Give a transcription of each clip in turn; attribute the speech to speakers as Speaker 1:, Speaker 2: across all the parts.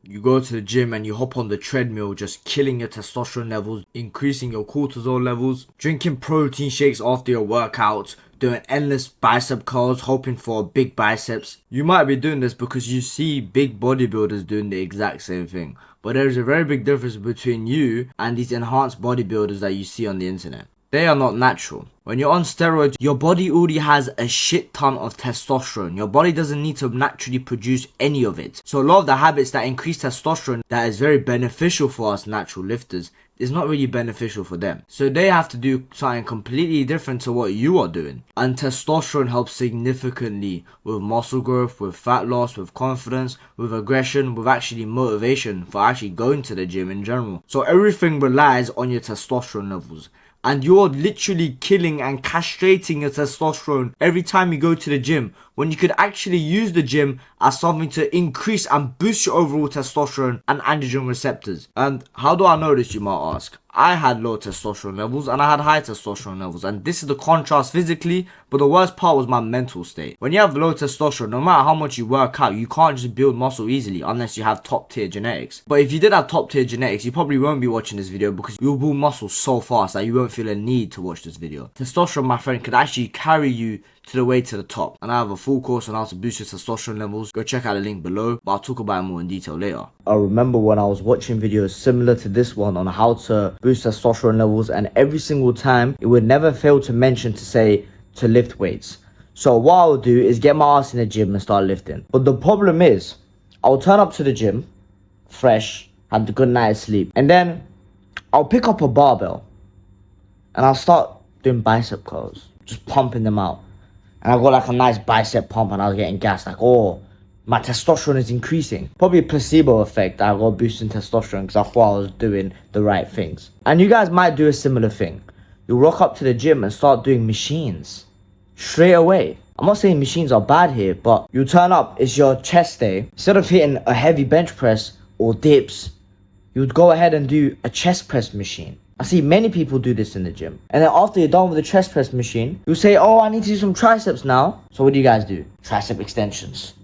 Speaker 1: You go to the gym and you hop on the treadmill, just killing your testosterone levels, increasing your cortisol levels, drinking protein shakes after your workouts, doing endless bicep curls, hoping for big biceps. You might be doing this because you see big bodybuilders doing the exact same thing. But there is a very big difference between you and these enhanced bodybuilders that you see on the internet. They are not natural. When you're on steroids, your body already has a shit ton of testosterone. Your body doesn't need to naturally produce any of it. So a lot of the habits that increase testosterone that is very beneficial for us natural lifters is not really beneficial for them. So they have to do something completely different to what you are doing. And testosterone helps significantly with muscle growth, with fat loss, with confidence, with aggression, with actually motivation for actually going to the gym in general. So everything relies on your testosterone levels. And you're literally killing and castrating your testosterone every time you go to the gym, when you could actually use the gym as something to increase and boost your overall testosterone and androgen receptors. And how do I know this, you might ask? I had low testosterone levels and I had high testosterone levels, and this is the contrast physically, but the worst part was my mental state. When you have low testosterone, no matter how much you work out, you can't just build muscle easily unless you have top tier genetics. But if you did have top tier genetics, you probably won't be watching this video because you'll build muscle so fast that you won't feel a need to watch this video. Testosterone, my friend, could actually carry you to the way to the top, and I have a full course on how to boost your testosterone levels. Go check out the link below, but I'll talk about it more in detail later. I remember when I was watching videos similar to this one on how to boost testosterone levels, and every single time it would never fail to mention to say to lift weights. So what I'll do is get my ass in the gym and start lifting. But the problem is, I'll turn up to the gym fresh, had a good night's sleep, and then I'll pick up a barbell and I'll start doing bicep curls, just pumping them out. And I got like a nice bicep pump and I was getting gassed, like, oh, my testosterone is increasing. Probably a placebo effect. I got boosting testosterone because I thought I was doing the right things. And you guys might do a similar thing. You rock up to the gym and start doing machines straight away. I'm not saying machines are bad here, but you turn up, it's your chest day. Instead of hitting a heavy bench press or dips, you would go ahead and do a chest press machine. I see many people do this in the gym. And then after you're done with the chest press machine, you say, oh, I need to do some triceps now. So what do you guys do? Tricep extensions.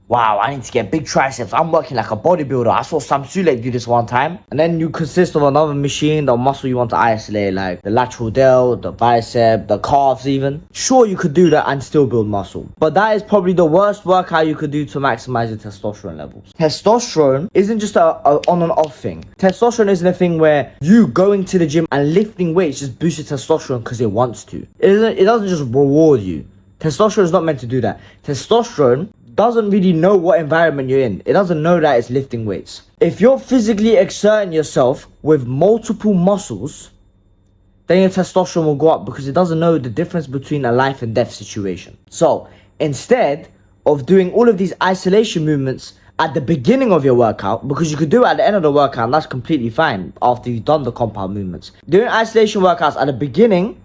Speaker 1: Wow, I need to get big triceps. I'm working like a bodybuilder. I saw Sam Sulek do this one time. And then you consist of another machine, the muscle you want to isolate, like the lateral delt, the bicep, the calves even. Sure, you could do that and still build muscle. But that is probably the worst workout you could do to maximize your testosterone levels. Testosterone isn't just a on and off thing. Testosterone isn't a thing where you going to the gym and lifting weights just boosts your testosterone because it wants to. It doesn't just reward you. Testosterone is not meant to do that. Testosterone doesn't really know what environment you're in. It doesn't know that it's lifting weights. If you're physically exerting yourself with multiple muscles, then your testosterone will go up because it doesn't know the difference between a life and death situation. So instead of doing all of these isolation movements at the beginning of your workout, because you could do it at the end of the workout and that's completely fine after you've done the compound movements. Doing isolation workouts at the beginning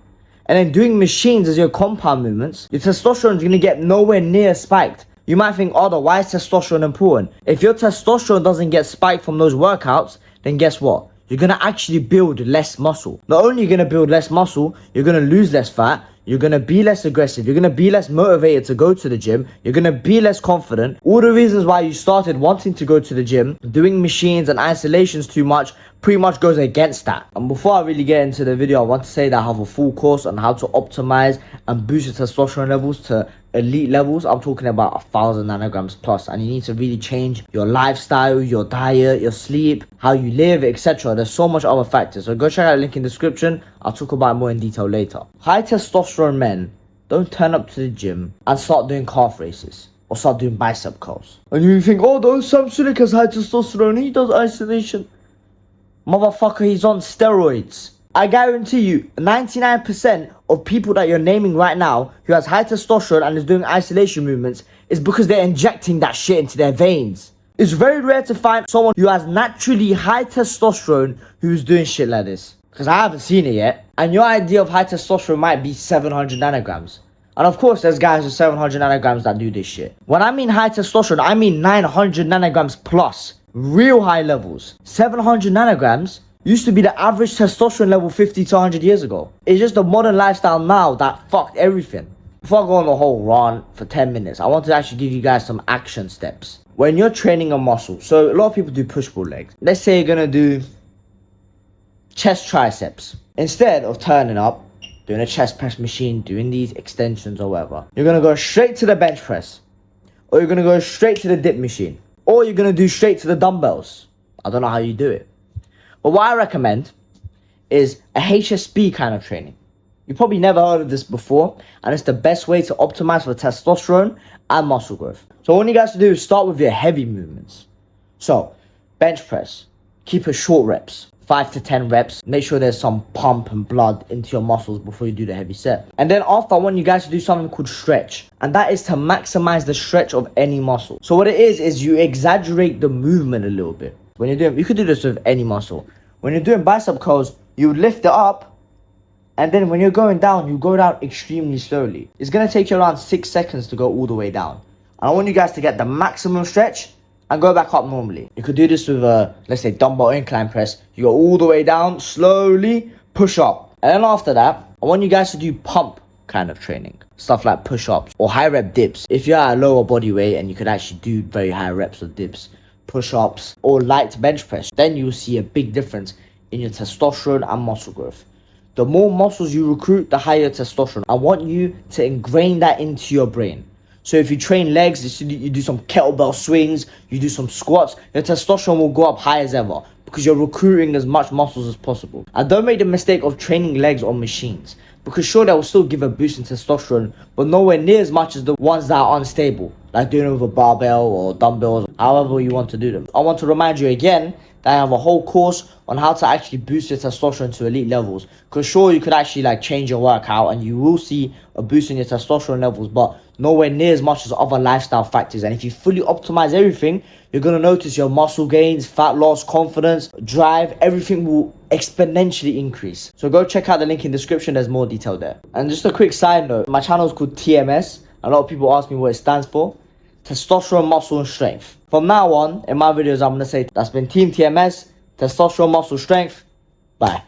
Speaker 1: and then doing machines as your compound movements, your testosterone is going to get nowhere near spiked. You might think, oh, why is testosterone important? If your testosterone doesn't get spiked from those workouts, then guess what? You're going to actually build less muscle. Not only are you going to build less muscle, you're going to lose less fat, you're going to be less aggressive, you're going to be less motivated to go to the gym, you're going to be less confident. All the reasons why you started wanting to go to the gym, doing machines and isolations too much, pretty much goes against that. And before I really get into the video, I want to say that I have a full course on how to optimize and boost your testosterone levels to elite levels. I'm talking about 1,000 nanograms plus, and you need to really change your lifestyle, your diet, your sleep, how you live, etc. There's so much other factors, so go check out the link in the description. I'll talk about it more in detail later. High testosterone men don't turn up to the gym and start doing calf races or start doing bicep curls. And you think, oh, those Sam Sulek has high testosterone, he does isolation. Motherfucker, he's on steroids. I guarantee you, 99% of people that you're naming right now who has high testosterone and is doing isolation movements is because they're injecting that shit into their veins. It's very rare to find someone who has naturally high testosterone who's doing shit like this. Because I haven't seen it yet. And your idea of high testosterone might be 700 nanograms. And of course, there's guys with 700 nanograms that do this shit. When I mean high testosterone, I mean 900 nanograms plus. Real high levels. 700 nanograms used to be the average testosterone level 50 to 100 years ago. It's just the modern lifestyle now that fucked everything. Before I go on the whole rant for 10 minutes, I want to actually give you guys some action steps. when you're training a muscle, so a lot of people do push-pull legs. Let's say you're gonna do chest triceps. Instead of turning up, doing a chest press machine, doing these extensions or whatever, you're gonna go straight to the bench press, or you're gonna go straight to the dip machine, or you're gonna do straight to the dumbbells. I don't know how you do it, but what I recommend is a HSP kind of training. You've probably never heard of this before, and it's the best way to optimize for testosterone and muscle growth. So what you guys to do is start with your heavy movements. So bench press, keep it short reps, 5 to 10 reps. Make sure there's some pump and blood into your muscles before you do the heavy set. And then after, I want you guys to do something called stretch, and that is to maximize the stretch of any muscle. So what it is you exaggerate the movement a little bit. When you're doing, you could do this with any muscle. When you're doing bicep curls, you lift it up, and then when you're going down, you go down extremely slowly. It's going to take you around 6 seconds to go all the way down. And I want you guys to get the maximum stretch and go back up normally. You could do this with a, let's say, dumbbell incline press. You go all the way down, slowly push up. And then after that, I want you guys to do pump kind of training. Stuff like push-ups or high rep dips. If you're at a lower body weight and you could actually do very high reps of dips, push-ups, or light bench press, then you'll see a big difference in your testosterone and muscle growth. The more muscles you recruit, the higher testosterone. I want you to ingrain that into your brain. So if you train legs, you do some kettlebell swings, you do some squats, your testosterone will go up high as ever because you're recruiting as much muscles as possible. And don't make the mistake of training legs on machines, because sure, that will still give a boost in testosterone, but nowhere near as much as the ones that are unstable, like doing it with a barbell or dumbbells, however you want to do them. I want to remind you again that I have a whole course on how to actually boost your testosterone to elite levels. Because sure, you could actually like change your workout and you will see a boost in your testosterone levels, but nowhere near as much as other lifestyle factors. And if you fully optimize everything, you're going to notice your muscle gains, fat loss, confidence, drive, everything will exponentially increase. So go check out the link in the description. There's more detail there. And just a quick side note, my channel is called TMS. A lot of people ask me what it stands for. Testosterone, muscle, and strength. From now on, in my videos, I'm going to say that's been Team TMS, testosterone, muscle, strength. Bye.